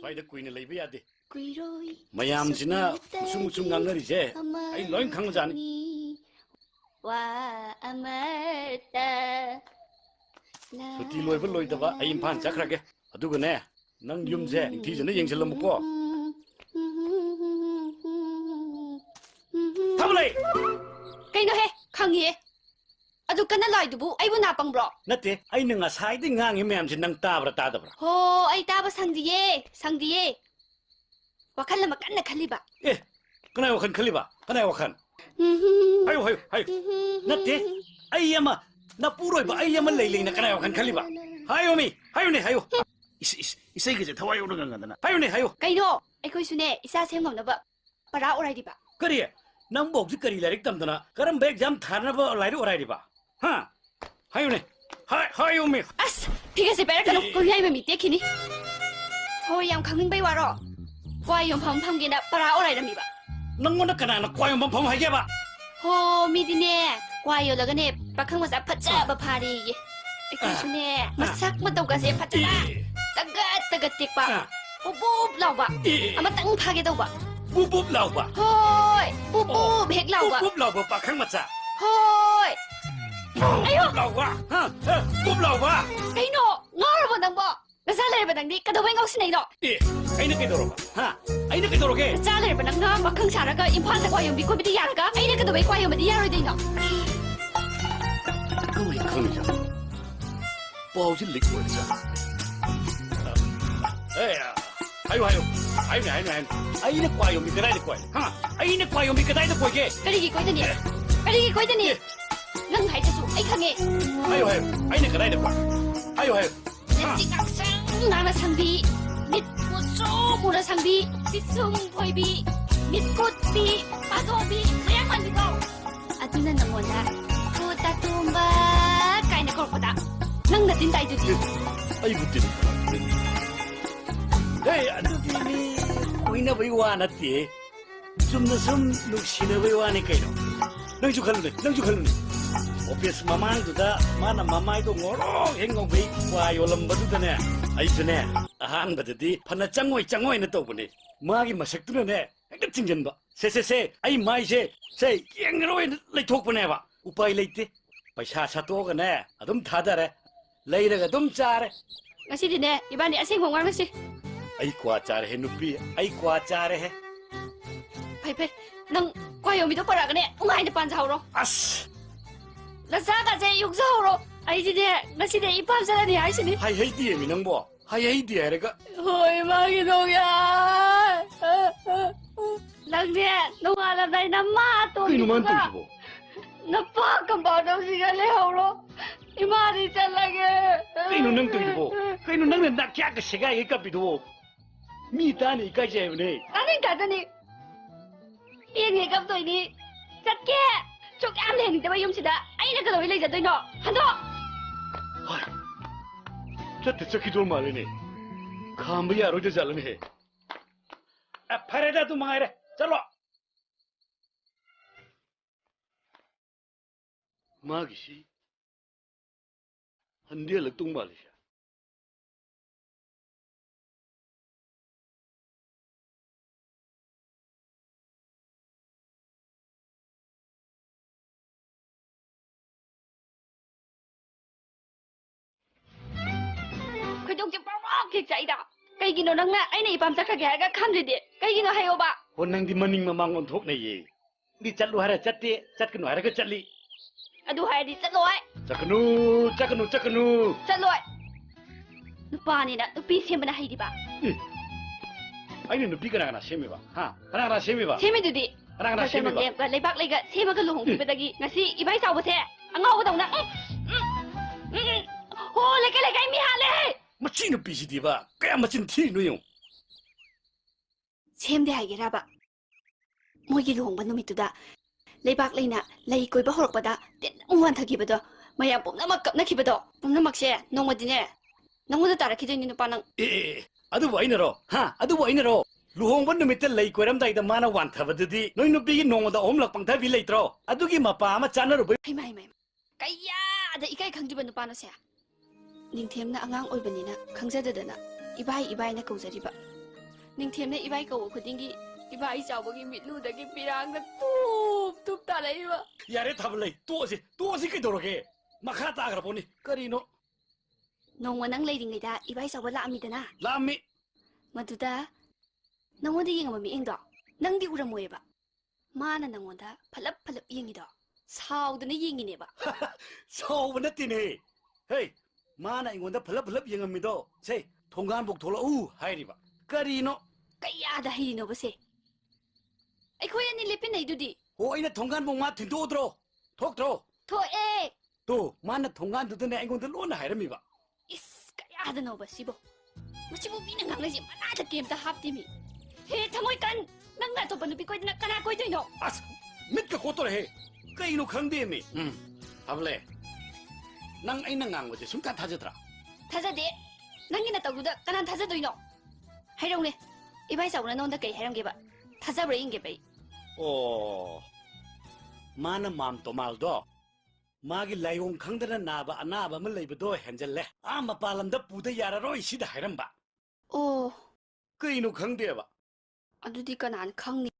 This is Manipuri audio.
स्वाइदा कुइने लैबे यादे कुइरोई मयामसिना मुसुम ngangarise ai loin khangjani वा अमरता suti loiba loidaba ai impan chakrage adugane nang yumse ningthijana yengselamko thamlai kaino he khangi adu kana laidubu aibu na pangbro nate ai nanga saidi ngangi meyamse nang tabra tadabra ho ai taba sangdiye wakal lama kanna khaliba kanai wakhan khaliba kanai wakhan hayo nate ai yama na puroi ba ai yama leilei na kanai wakhan khaliba hayo ne hayo isai ge thawai uru ngana hayo ne hayo kaino aikoi sune isa semngam ba para orai diba kari nang bok ji kari larik tamdana karam ba exam tharna ba lairi orai diba ha hayo ne hayo me as phiga se pera kanu ko yai ba mi te khini ho yam khangning bai waro kwai yom pham ge na para orai rami ba nangona kana na kwai yom pham haige ba ho mi dine kwai yo laga ne pakhang masa phacha ba phari ge aikoi sune masak ma dau ga se phacha tagat tik ba bubub law ba ama tang phage dau ba bubub law ba hoi bubub hek law ba bubub law ba pakhang macha hoi ayo law ba ha bubub law ba kaino ngor ba nang ba nasa lere ba nang di kadawai ngau sinai no aina kai doro ba ha aina kai doro ke nasa lere ba nang na makhang saraga imphal da kwayom bi ko bi yaraga aina kadawai kwayom bi yaroi dei no koi khang ja pau ji lik wa ja hayo aina kwayom bi kadai da kwai ha aina kwayom bi kadai da kwai ke kari gi koi da ni nang hai ta su ai khange hayo aina kadai da kwai hayo Cikaksan nana sangbi, mit kucu mura sangbi, bisung boybi, mit kutbi, padobi, mayang mandi kau. Aduna nang wala, kuta tumba, kain na korpoda, nang natin tayo dito. Ay butin. Hey, ano dini? Kuy na ba iwan at ye? Sum nuksina ba iwan kayo? Nang jukalu ni. Office mamang tu dah mana mamai tu ngorong hengong baik wayo lembat tu ne, ayu tu ne, ahan berarti pana cangoi na tahu ni, magi masak tu ne, agak cingjan ba, se, ayu mai se yang ngeroi lagi thok pun ba, upai lagi, paisa satu kan ne, adum thada re, lagi re adum car. Nasi di ne, iban di asing ngomong nasi. Ayu kuat car he nupi, ayu kuat car he. Pai, nang kuayom itu para kan ne, ungai depan jauh As. Nasaga saya yuk jauh ai sini nasi deh ipam sana ni ai sini. Hai dia minang bo, hai dia rega. Hoi magi dong ya. Lang dia, nung alam na nama to. Kino man tu bo. Napa kambau daw siya lehoro. Imari siya lagi. Kino nang tu bo. Kino nang nak kya ke siya ikapi do. Mi tani ikaje ne. Aning kata ni. Iyan ikap to ini. Sakit. Chok am leh ni tawa yum sida. Ay na kalau ilay jatuh no. Hando. Hai. Cakki dol male ne. Kham bhi aro je jalan he. Fareda tu mangai re. Chalo. Magisi. Handia latung male sya. Kau jangan pernah kecai dah. Kayak gini orang nak, ini ipam cakap kaya kan jadi. Kayak gini hayo ba. Honang di maning mamang untuk na ye. Di chatlu hara chatte, chat kenu hara ke chatli. Aduh hai di cakoi. Cakenu. Cakoi. Lupa ni nak, lupa siapa nak hai di ba. Aini nupi kana semi ba. Ha, kana semi ba. Semi tu di. Kana semi ba. Kalau lebak lega, semi kalau hong kita lagi. Nasi ibai tahu betul. Angau betul nak. Oh, lega ini hale. Macam ni bisi di ba. Kaya macam ti nu yung. Semi dia hai ba. Moi gilo hong banu mitu dah. Lebak lena, lagi koi bahor pada. Ten umuan thaki betul. Maya pun nama kap nak betul. Pun nama sia. Nong madine. Nong udah tarik kita ni nu panang. Adu buai nero. Ha, adu buai nero. Luhong ban numit lay koram dai da mana wan thaba dudi. Noi nu bigi nong da om lak pang tha bi lay tro. Adu gi mapa ma chana ru. Mai. Kaya ada ikai khang jiban nu pano sia. Ningthem na angang oi banina khang jada dana. Ibai na kau jari ba. ꯅꯤꯡꯊꯦꯝꯅ ꯏꯕꯥꯏ ꯀꯧꯕ ꯈꯨꯗꯤꯡꯒꯤ ꯏꯕꯥꯏ ꯆꯥꯎꯕꯒꯤ ꯃꯤꯠꯂꯨꯗꯒꯤ ꯄꯤꯔꯥꯡꯗ ꯇꯨꯞ ꯇꯥꯔꯛꯏꯕ ꯌꯥꯔꯦ ꯊꯥꯕ ꯂꯩ ꯇꯣꯛꯑꯁꯤ ꯀꯩꯗꯧꯔꯒꯦ ꯃꯈꯥ ꯇꯥꯈ꯭ꯔꯕꯣꯅꯤ ꯀꯔꯤꯅꯣ ꯅꯣꯡꯃ ꯅꯪ ꯂꯩꯔꯤꯉꯩꯗ ꯏꯕꯥꯏ ꯆꯥꯎꯕ ꯂꯥꯛꯑꯝꯃꯤꯗꯅ ꯂꯥꯛꯑꯝꯃꯤ ꯃꯗꯨꯗ ꯅꯪꯉꯣꯟꯗ ꯌꯦꯡꯉꯝꯕ ꯃꯤꯠꯌꯦꯡꯗꯣ ꯅꯪꯗꯤ ꯎꯔꯝꯃꯣꯏꯕ ꯃꯥꯅ ꯅꯪꯉꯣꯟꯗ ꯐꯂꯞ ꯐꯂꯞ ꯌꯦꯡꯉꯤꯗꯣ ꯁꯥꯎꯗꯅ ꯌꯦꯡꯉꯤꯅꯦꯕ ꯁꯥꯎꯕ ꯅꯠꯇꯦꯅꯦ ꯍꯦ ꯃꯥꯅ ꯑꯩꯉꯣꯟꯗ ꯐꯂꯞ ꯌꯦꯡꯉꯝꯃꯤꯗꯣ ꯁꯦ ꯊꯣꯡꯒꯥꯟꯕꯧ ꯊꯣꯛꯂꯛꯎ ꯍꯥꯏꯔꯤꯕ ꯀꯔꯤꯅꯣ ꯀꯌꯥꯗ ꯍꯩꯔꯤꯅꯣꯕꯁꯦ ꯑꯩꯈꯣꯏ ꯑꯅꯤ ꯂꯦꯞꯄꯤꯟꯅꯩꯗꯨꯗꯤ ꯍꯣ ꯑꯩꯅ ꯊꯣꯡꯒꯥꯟꯕꯧ ꯃꯥ ꯊꯤꯟꯗꯣꯛꯎꯗ꯭ꯔꯣ ꯊꯣꯛꯇ꯭ꯔꯣ ꯊꯣꯛꯑꯦ ꯇꯣ ꯃꯥꯅ ꯊꯣꯡꯒꯥꯟꯗꯨꯗꯅꯦ ꯑꯩꯉꯣꯟꯗ ꯂꯣꯟꯅ ꯍꯥꯏꯔꯝꯃꯤꯕ ꯏꯁ ꯀꯌꯥꯗꯅꯣꯕ ꯁꯤꯕꯣ ꯃꯁꯤꯕꯨ ꯃꯤꯅ ꯉꯥꯡꯅꯩꯁꯦ ꯃꯅꯥꯗ ꯀꯩꯝꯇ ꯍꯥꯞꯇꯦꯃꯤ ꯍꯦ ꯊꯃꯣꯏ ꯀꯟ ꯅꯪꯅ ꯑꯇꯣꯞꯄ ꯅꯨꯄꯤ ꯀꯣꯏꯗꯅ ꯀꯅꯥ ꯀꯣꯏꯗꯣꯏꯅꯣ ꯑꯁ ꯃꯤꯠꯀ ꯀꯣꯠꯇꯣꯔꯦꯍꯦ ꯀꯩꯅꯣ ꯈꯪꯗꯦꯃꯤ ꯊꯥꯕꯂꯦ ꯅꯪ ꯑꯩꯅ ꯉꯥꯡꯕꯁꯦ ꯁꯨꯡꯊꯥ ꯊꯥꯖꯗ꯭ꯔꯥ ꯊꯥꯖꯗꯦ ꯅꯪꯒꯤ ꯅꯇꯧꯗꯨꯗ ꯀꯅꯥ ꯊꯥꯖꯗꯣꯏꯅꯣ ꯍꯥꯏꯔꯧꯅꯦ ꯏꯕꯥꯏ ꯆꯥꯎꯕꯅ ꯅꯉꯣꯟꯗ ꯀꯩ ꯍꯥꯏꯔꯝꯒꯦꯕ ꯊꯥꯖꯕ꯭ꯔꯥ ꯌꯦꯡꯒꯦꯕ ꯑꯩ ꯑꯣ ꯃꯥꯅ ꯃꯥꯝ ꯇꯣꯃꯥꯜꯗꯣ ꯃꯥꯒꯤ ꯂꯥꯏꯑꯣꯡ ꯈꯪꯗꯅ ꯅꯥꯕ ꯑꯅꯥꯕ ꯑꯃ ꯂꯩꯕꯗꯣ ꯍꯦꯟꯖꯜꯂꯦ ꯃꯄꯥꯟ ꯂꯝꯗ ꯄꯨꯗ ꯌꯥꯔꯔꯣꯏ ꯁꯤꯗ ꯍꯥꯏꯔꯝꯕ ꯑꯣ ꯀꯩꯅꯣ ꯈꯪꯗꯦꯕ ꯑꯗꯨꯗꯤ ꯀꯅꯥꯅ ꯈꯪꯅꯤ